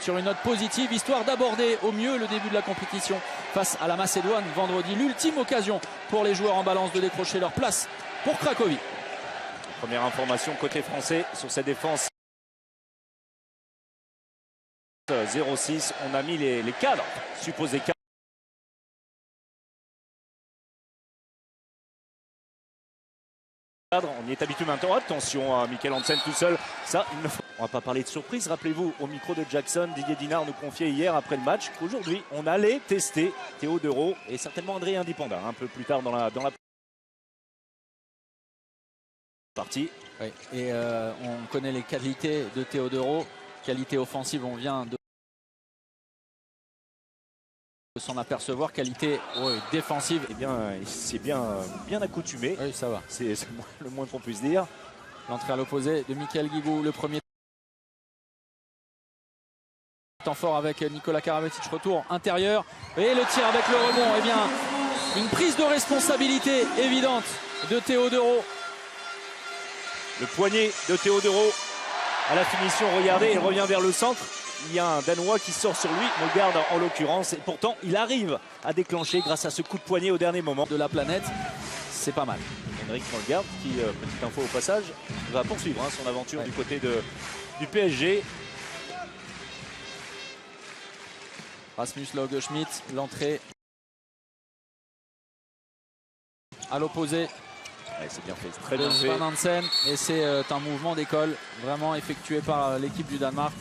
sur une note positive, histoire d'aborder au mieux le début de la compétition face à la Macédoine vendredi. L'ultime occasion pour les joueurs en balance de décrocher leur place pour Cracovie. Première information côté français sur cette défense. 0-6, on a mis les cadres, supposés cadres. On y est habitué maintenant. Attention à Mikkel Hansen tout seul. Ça, il ne faut... On va pas parler de surprise. Rappelez-vous, au micro de Jackson, Didier Dinard nous confiait hier après le match qu'aujourd'hui, on allait tester Teodoro et certainement André Indipanda un peu plus tard dans la partie. Oui. Et on connaît les qualités de Teodoro. Qualité offensive, on vient de s'en apercevoir. Qualité défensive. Eh bien, c'est bien accoutumé. Oui, ça va. C'est le moins qu'on puisse dire. L'entrée à l'opposé de Mikkel Guigou, le premier temps fort avec Nikola Karabatic, retour intérieur. Et le tir avec le rebond. Eh bien, une prise de responsabilité évidente de Teodoro. Le poignet de Teodoro à la finition. Regardez, il revient vers le centre. Il y a un Danois qui sort sur lui, Molgaard en l'occurrence. Et pourtant, il arrive à déclencher grâce à ce coup de poignet au dernier moment. De la planète, c'est pas mal. Henrik Molgaard qui, petite info au passage, va poursuivre son aventure du côté du PSG. Rasmus Lauge-Schmidt, l'entrée à l'opposé. Ouais, c'est bien fait, c'est très bien fait. Van Hansen, et c'est un mouvement d'école vraiment effectué par l'équipe du Danemark.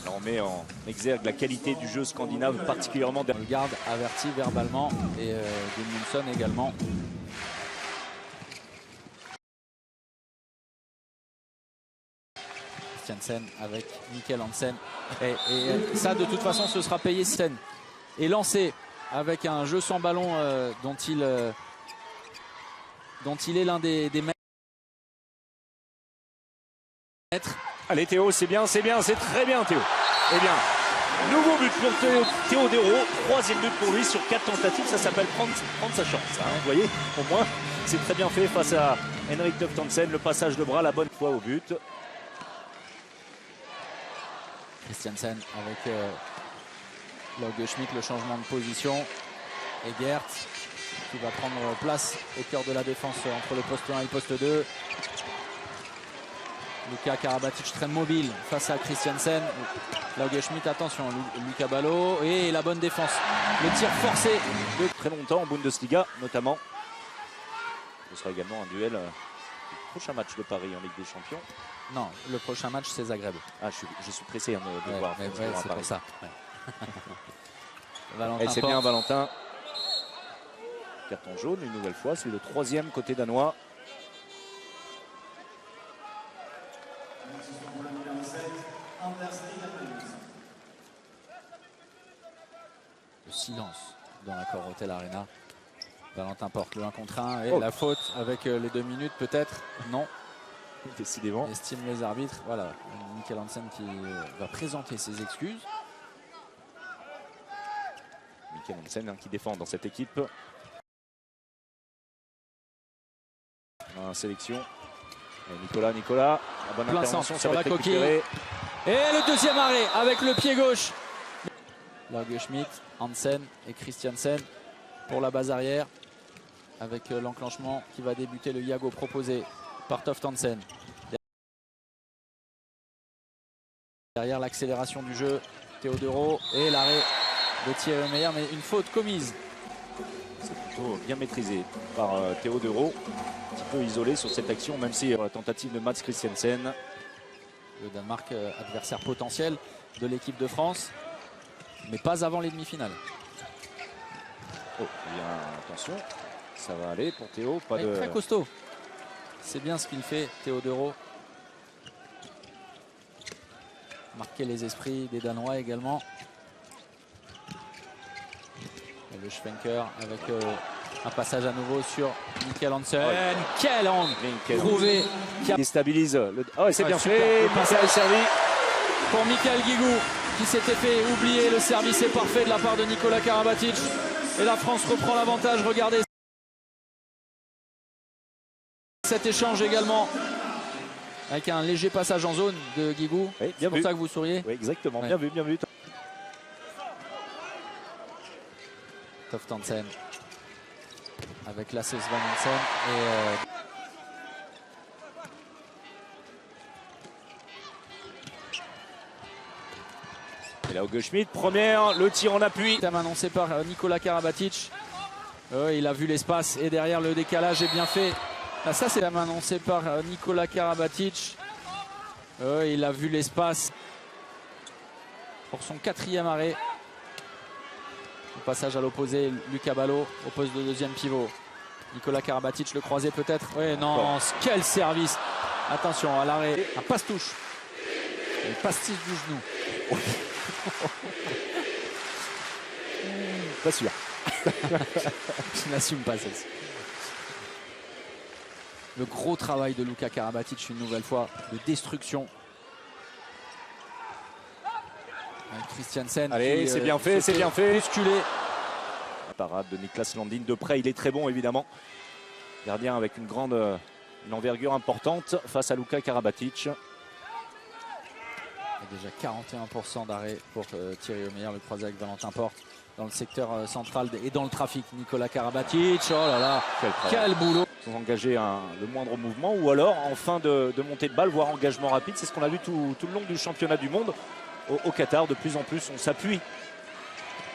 Alors on met en exergue la qualité du jeu scandinave, particulièrement. Le garde averti verbalement et Gudmundsson également. Christiansen avec Mikkel Hansen. Et ça, de toute façon, ce sera payé. Sen est lancé avec un jeu sans ballon dont il est l'un des maîtres. Allez Théo, c'est bien, c'est très bien Théo. Eh bien, nouveau but pour Teodoro, troisième but pour lui sur 4 tentatives, ça s'appelle prendre sa chance. Vous voyez, au moins, c'est très bien fait face à Henrik Tofte Hansen, le passage de bras, la bonne fois au but. Christiansen avec Lauge-Schmidt, le changement de position. Et Gert qui va prendre place au cœur de la défense entre le poste 1 et le poste 2. Luka Karabatic très mobile face à Christiansen. Lauge-Schmidt, attention, Luka Ballot et la bonne défense. Le tir forcé de très longtemps en Bundesliga notamment. Ce sera également un duel du prochain match de Paris en Ligue des Champions. Non, le prochain match c'est Zagreb. Ah, je suis pressé de voir. C'est pour ça. Ouais. C'est bien Valentin. Carton jaune une nouvelle fois, c'est le troisième côté danois. Le silence dans l'accord Hotel Arena. Valentin porte le 1 contre 1 et la faute avec les 2 minutes peut-être. Non. Décidément. Estime les arbitres. Voilà, Mikkel Hansen qui va présenter ses excuses. Mikkel Hansen qui défend dans cette équipe. En sélection. Et Nicolas, la bonne intervention sur la coquille. Et le deuxième arrêt avec le pied gauche. Lauge-Schmidt, Hansen et Christiansen pour la base arrière. Avec l'enclenchement qui va débuter le Yago proposé par Tofte Hansen. Derrière l'accélération du jeu, Teodoro et l'arrêt de Thierry Meyer, mais une faute commise. C'est plutôt bien maîtrisé par Teodoro, un petit peu isolé sur cette action, même si la tentative de Mats Christiansen. Le Danemark, adversaire potentiel de l'équipe de France, mais pas avant les demi-finales. Oh, bien, attention, ça va aller pour Théo. Très costaud. C'est bien ce qu'il fait, Teodoro. Marquer les esprits des Danois également. Et le Schwenker avec un passage à nouveau sur Mikkel Hansen. Quel angle trouvé. Qui déstabilise le... Oh, c'est bien fait. Le passage servi. Pour Mikkel Guigou qui s'était fait oublier. Le service est parfait de la part de Nikola Karabatic. Et la France reprend l'avantage. Regardez cet échange également avec un léger passage en zone de Guigou. Oui, c'est pour ça que vous souriez. Oui, exactement. Ouais. Bien vu, bien vu. Toft Hansen avec la sauce Van Hansen et là, Auge Schmidt, première, le tir en appui. Thème annoncé par Nikola Karabatic. Il a vu l'espace et derrière le décalage est bien fait. Ah, ça c'est annoncé par Nikola Karabatic. Il a vu l'espace pour son 4e arrêt. Le passage à l'opposé, Lucas Ballot au poste de deuxième pivot. Nikola Karabatic le croisé peut-être. Oui, non, quel service. Attention à l'arrêt, un passe-touche. Le pastis du genou. Pas sûr. Je n'assume pas celle-ci. Le gros travail de Luka Karabatic une nouvelle fois de destruction. Avec Christiansen. Allez, c'est bien fait, c'est bien fait. Musculé. Parade de Niklas Landin. De près, il est très bon évidemment. Gardien avec une envergure importante face à Luka Karabatic. Il y a déjà 41% d'arrêt pour Thierry Omeyer, le croisé avec Valentin Porte. Dans le secteur central et dans le trafic, Nikola Karabatic. Oh là là, quel boulot. Sans engager le moindre mouvement ou alors en fin de montée de balle, voire engagement rapide. C'est ce qu'on a vu tout le long du championnat du monde au Qatar. De plus en plus, on s'appuie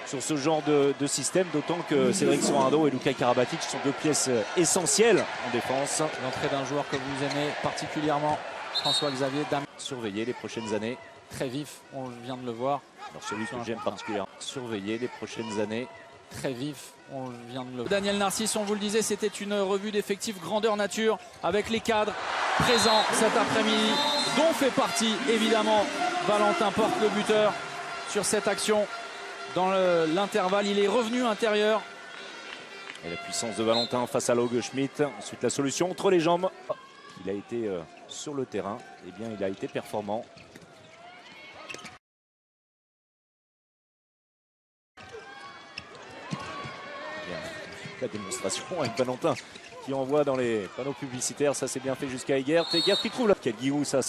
sur ce genre de système, d'autant que Cédric Sorando et Luka Karabatic sont deux pièces essentielles en défense. L'entrée d'un joueur que vous aimez particulièrement, François-Xavier Damiens. Surveiller les prochaines années. Très vif, on vient de le voir. Alors celui que j'aime particulièrement. Surveiller les prochaines années. Très vif, on vient de le voir. Daniel Narcisse, on vous le disait, c'était une revue d'effectifs grandeur nature avec les cadres présents cet après-midi, dont fait partie évidemment Valentin Porte, le buteur sur cette action. Dans l'intervalle, il est revenu intérieur. Et la puissance de Valentin face à Auge Schmidt. Ensuite la solution entre les jambes. Il a été sur le terrain, et bien il a été performant. La démonstration avec Valentin qui envoie dans les panneaux publicitaires, ça c'est bien fait jusqu'à Egert. Egert qui trouve là. Quel Guigou, ça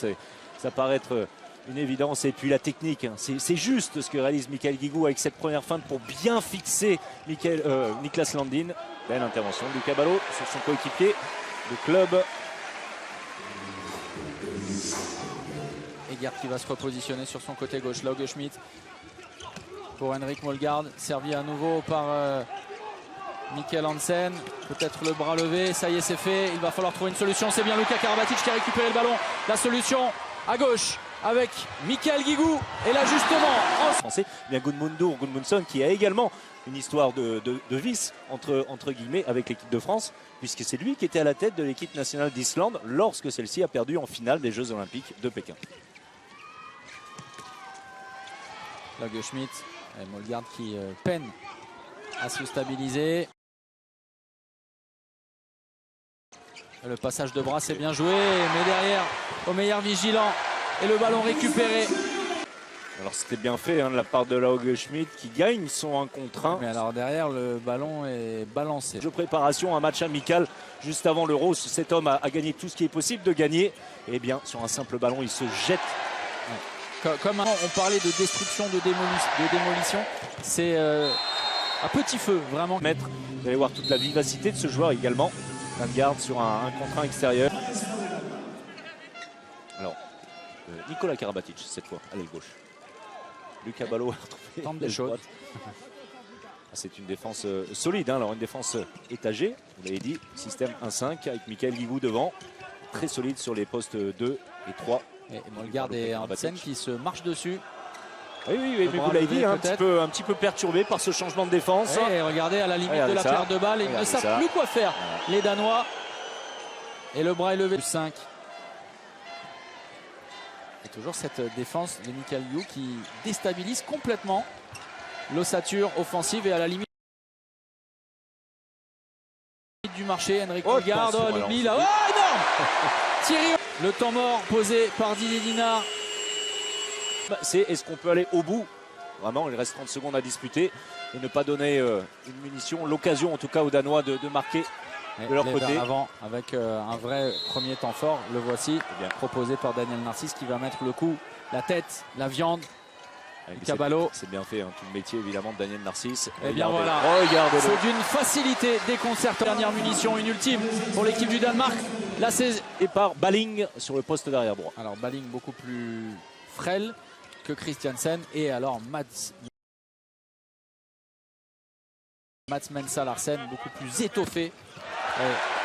paraît être une évidence. Et puis la technique, hein, c'est juste ce que réalise Michael Guigou avec cette première feinte pour bien fixer Niklas Landin. Belle intervention de Lucas Ballot sur son coéquipier de club. Egert qui va se repositionner sur son côté gauche. Auge Schmidt pour Henrik Molgaard, servi à nouveau par Mikkel Hansen, peut-être le bras levé, ça y est c'est fait, il va falloir trouver une solution, c'est bien Luka Karabatic qui a récupéré le ballon, la solution à gauche avec Michael Guigou et l'ajustement français, bien Gudmundsson qui a également une histoire de vice entre guillemets avec l'équipe de France, puisque c'est lui qui était à la tête de l'équipe nationale d'Islande lorsque celle-ci a perdu en finale des Jeux Olympiques de Pékin. Auge Schmidt et Molgaard qui peine à se stabiliser. Le passage de bras c'est bien joué, mais derrière Omeyer vigilant et le ballon récupéré. Alors c'était bien fait hein, de la part de Auge Schmidt qui gagne son 1 contre 1. Mais alors derrière le ballon est balancé. Jeu préparation, un match amical juste avant l'Euro. Cet homme a gagné tout ce qui est possible de gagner. Et bien sur un simple ballon il se jette. Ouais. Comme on parlait de destruction, de démolition, c'est à petit feu vraiment. Vous allez voir toute la vivacité de ce joueur également. Vanguard sur un contre 1 extérieur. Alors, Nikola Karabatic cette fois, à l'aile gauche. Lucas Ballot a retrouvé des choses. C'est une défense solide, hein. Alors une défense étagée, vous l'avez dit, système 1-5 avec Michael Guigou devant. Très solide sur les postes 2 et 3. Et Molgaard et Hansen qui se marchent dessus. Oui, mais vous l'avez dit, un petit peu perturbé par ce changement de défense. Et regardez à la limite de la paire de balles, ils ne savent plus quoi faire. Les Danois. Et le bras est levé. 5. Et toujours cette défense de Michael Guigou qui déstabilise complètement l'ossature offensive et à la limite du marché. Henrik Molgaard, l'oubli là. Oh, énorme Thierry, le temps mort posé par Didier Dinard. C'est est-ce qu'on peut aller au bout? Vraiment, il reste 30 secondes à disputer et ne pas donner une munition, l'occasion en tout cas aux Danois de marquer de leur côté. Avant, avec un vrai premier temps fort, le voici, proposé par Daniel Narcisse qui va mettre le coup, la tête, la viande. Caballo. C'est bien fait, hein, tout le métier évidemment de Daniel Narcisse. Et bien voilà, c'est d'une facilité déconcertante. Dernière munition, une ultime pour l'équipe du Danemark. Là c'est et par Balling sur le poste d'arrière droit. Alors Balling beaucoup plus frêle que Christiansen et alors Mats Mensah Larsen beaucoup plus étoffé.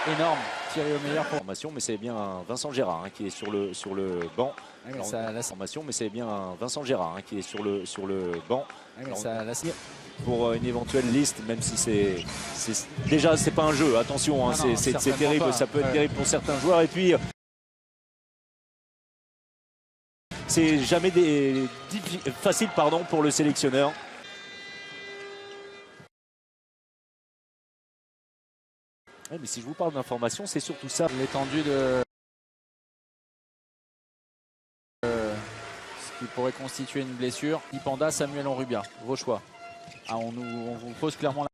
Énorme, tiré au meilleur pour formation, mais c'est bien Vincent Gérard hein, qui est sur le banc. Formation, mais c'est bien Vincent Gérard hein, qui est sur le banc. Pour une éventuelle liste, même si c'est déjà c'est pas un jeu. Attention, hein, c'est terrible, pas. Ça peut être terrible pour certains joueurs. Et puis c'est jamais facile pour le sélectionneur. Ouais, mais si je vous parle d'information, c'est surtout ça. L'étendue de ce qui pourrait constituer une blessure. Dipanda, Samuel Onrubia, vos choix. Ah, on vous pose clairement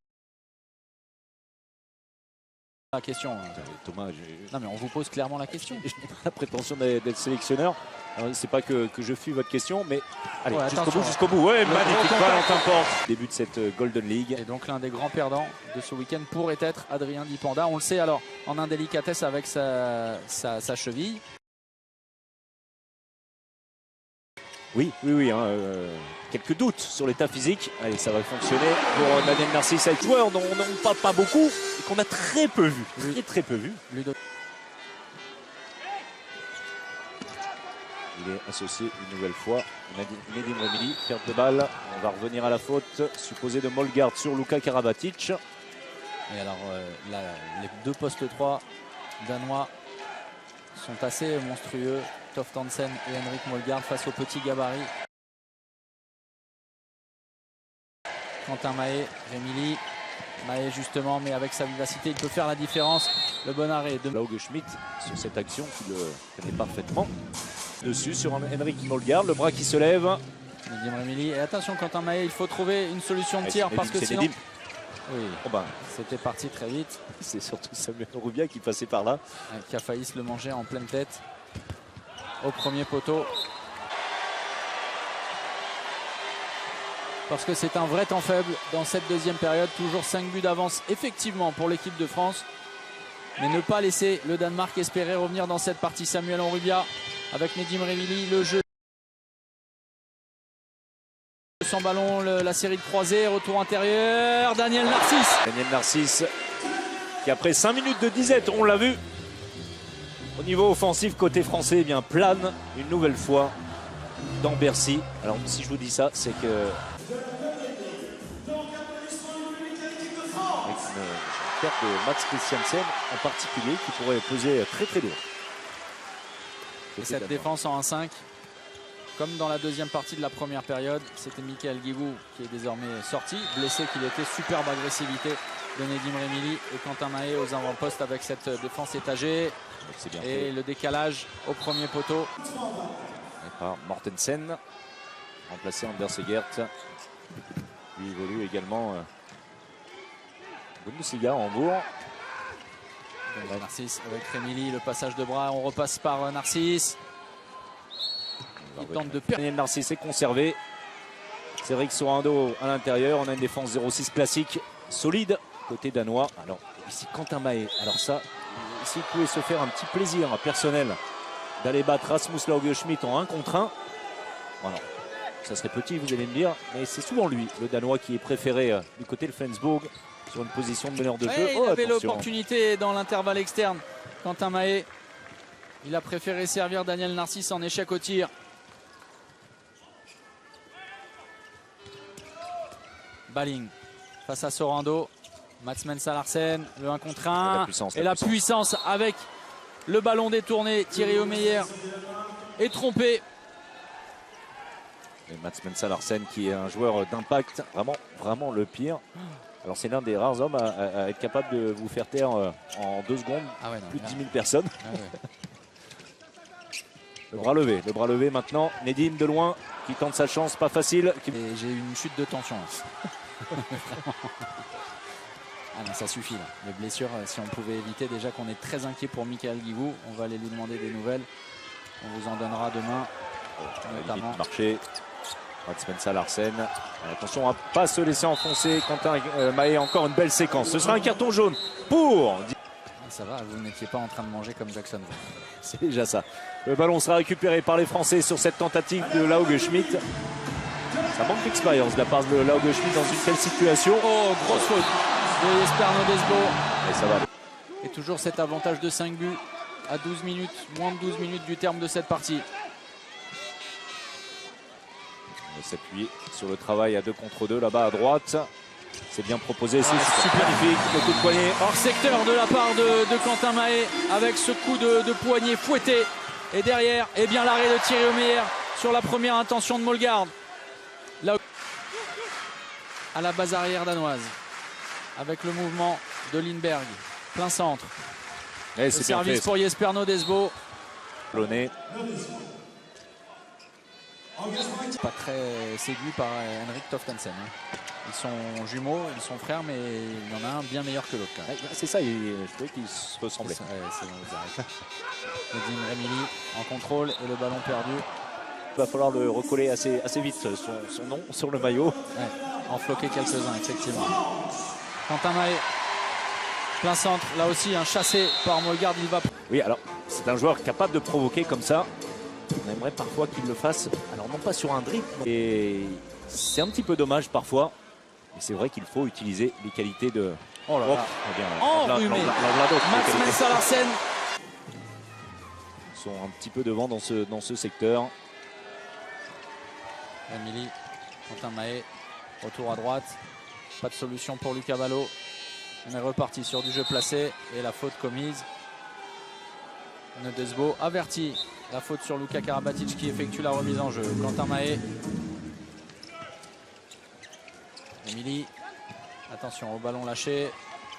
la question. Thomas, non mais on vous pose clairement la question. Je n'ai pas la prétention d'être sélectionneur. C'est pas que je fuis votre question, mais allez, ouais, jusqu'au bout. Ouais, magnifique Valentin Porte. Début de cette Golden League. Et donc l'un des grands perdants de ce week-end pourrait être Adrien Dipanda. On le sait alors en indélicatesse avec sa cheville. Oui. Hein, quelques doutes sur l'état physique. Allez, ça va fonctionner pour Daniel Narcisse avec joueur dont on ne parle pas beaucoup et qu'on a très peu vu. Très peu vu. Il est associé une nouvelle fois. Nedim Remili, perte de balle. On va revenir à la faute supposée de Molgaard sur Luka Karabatic. Et alors les deux postes 3 danois sont assez monstrueux. Toft Hansen et Henrik Molgaard face au petit gabarit. Quentin Mahé, Remili. Mahé justement, mais avec sa vivacité, il peut faire la différence. Le bon arrêt de Lauge Schmidt sur cette action qu'il connaît parfaitement. Dessus sur Henrik Molgaard, le bras qui se lève. Nedim Remili. Et attention Quentin Mahé, il faut trouver une solution de tir parce que sinon... Nedim. Oui, c'était parti très vite. C'est surtout Samuel Onrubia qui passait par là. Qui a failli se le manger en pleine tête. Au premier poteau. Parce que c'est un vrai temps faible dans cette deuxième période. Toujours 5 buts d'avance effectivement pour l'équipe de France. Mais ne pas laisser le Danemark espérer revenir dans cette partie. Samuel Onrubia avec Nedim Remili. Le jeu sans ballon, la série de croisés. Retour intérieur. Daniel Narcisse. Daniel Narcisse qui après 5 minutes de disette, on l'a vu. Au niveau offensif, côté français, eh bien plane une nouvelle fois dans Bercy. Alors si je vous dis ça, c'est que avec une perte de Mats Christiansen en particulier qui pourrait peser très lourd. Et cette défense en 1-5, comme dans la deuxième partie de la première période, c'était Michael Guigou qui est désormais sorti, blessé qu'il était. Superbe agressivité de Nedim Remili et Quentin Mahé aux avant-postes avec cette défense étagée. Bien et fait. Le décalage au premier poteau. Et par Mortensen, remplacé Anders Egert. Lui évolue également Bundesliga à Hambourg. Narcisse avec Remili, le passage de bras, on repasse par Narcisse. Il tente de perdre. Daniel Narcisse est conservé. Cédric Sorando à l'intérieur. On a une défense 0-6 classique, solide, côté danois. Alors ici Quentin Mahé. Alors ça, s'il pouvait se faire un petit plaisir personnel d'aller battre Rasmus Lauge Schmidt en 1 contre 1. Voilà. Ça serait petit, vous allez me dire, mais c'est souvent lui, le Danois, qui est préféré du côté de Flensburg sur une position de meneur de jeu. Il avait l'opportunité dans l'intervalle externe. Quentin Mahé, il a préféré servir Daniel Narcisse en échec au tir. Balling face à Sorando. Mats Mensah Larsen, le 1 contre 1. Et la puissance avec le ballon détourné. Thierry Omeyer est trompé. Et Mats Mensah Larsen qui est un joueur d'impact, vraiment le pire. Alors c'est l'un des rares hommes à être capable de vous faire taire en 2 secondes plus de 10 000 personnes. Le bras levé maintenant. Nedim de loin qui tente sa chance, pas facile. J'ai eu une chute de tension. Ah non, ça suffit là. Les blessures, si on pouvait éviter, déjà qu'on est très inquiet pour Michael Guigou, on va aller lui demander des nouvelles. On vous en donnera demain. Notamment. Marché. Spencer Larsen. Attention à ne pas se laisser enfoncer. Quentin Mahé, encore une belle séquence. Ce sera un carton jaune pour... Ça va, vous n'étiez pas en train de manger comme Jackson. C'est déjà ça. Le ballon sera récupéré par les Français sur cette tentative de Lauge Schmidt. Ça manque d'expérience de la part de Lauge Schmidt dans une telle situation. Oh, grosse faute de Jesper Nodesbo. Et ça va. Et toujours cet avantage de 5 buts à 12 minutes, moins de 12 minutes du terme de cette partie. On s'appuie sur le travail à 2 contre 2 là-bas à droite. C'est bien proposé, c'est super magnifique. Le coup de poignet. Hors secteur de la part de Quentin Mahé avec ce coup de poignet fouetté. Et derrière, eh bien l'arrêt de Thierry Omeyer sur la première intention de Molgaard. Là à la base arrière danoise. Avec le mouvement de Lindberg. Plein centre. Et le c'est bien service fait. pour Jesper Nodesbo. Pas très séduit par Henrik Toftensen. Ils sont jumeaux, ils sont frères, mais il y en a un bien meilleur que l'autre. C'est ça, je trouvais qu'ils se ressemblaient. Nedim Remili en contrôle et le ballon perdu. Il va falloir le recoller assez vite, son nom sur le maillot. Ouais, en floquer quelques-uns, effectivement. Quentin Mahé, plein centre, là aussi un chassé par Molgaard, il va... Oui, alors c'est un joueur capable de provoquer comme ça. On aimerait parfois qu'il le fasse, alors non pas sur un dribble, et c'est un petit peu dommage parfois. Mais c'est vrai qu'il faut utiliser les qualités de... Oh là là, enrhumé. Mats Spencer Larsen. Ils sont un petit peu devant dans ce secteur. Emily, Quentin Mahé, retour à droite. Pas de solution pour Lucas Ballot. On est reparti sur du jeu placé et la faute commise. Nodesbo averti. La faute sur Luka Karabatic qui effectue la remise en jeu. Quentin Mahé. Emily. Attention au ballon lâché.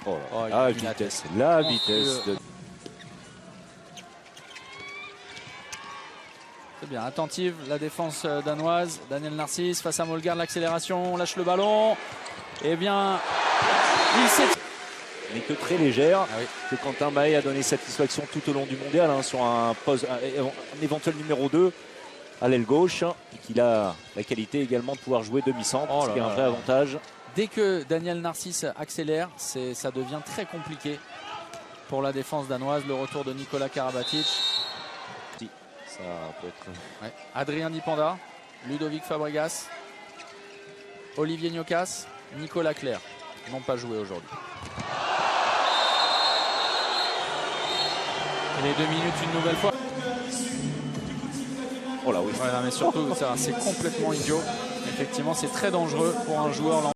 Oh là, la vitesse de... C'est bien, attentive la défense danoise. Daniel Narcisse face à Molgaard, l'accélération, on lâche le ballon. Eh bien, il s'est... Mais que très légère, ah oui. Que Quentin Mahé a donné satisfaction tout au long du mondial sur un éventuel numéro 2 à l'aile gauche. Et qu'il a la qualité également de pouvoir jouer demi-centre, ce qui est un vrai avantage. Dès que Daniel Narcisse accélère, ça devient très compliqué pour la défense danoise. Le retour de Nicolas Karabatic. Ça peut être... Ouais. Adrien Dipanda, Ludovic Fabregas, Olivier Gnocas, Nicolas Clerc n'ont pas joué aujourd'hui. Et les 2 minutes une nouvelle fois. Oh là oui. Ouais, mais surtout, c'est complètement idiot. Effectivement, c'est très dangereux pour un joueur.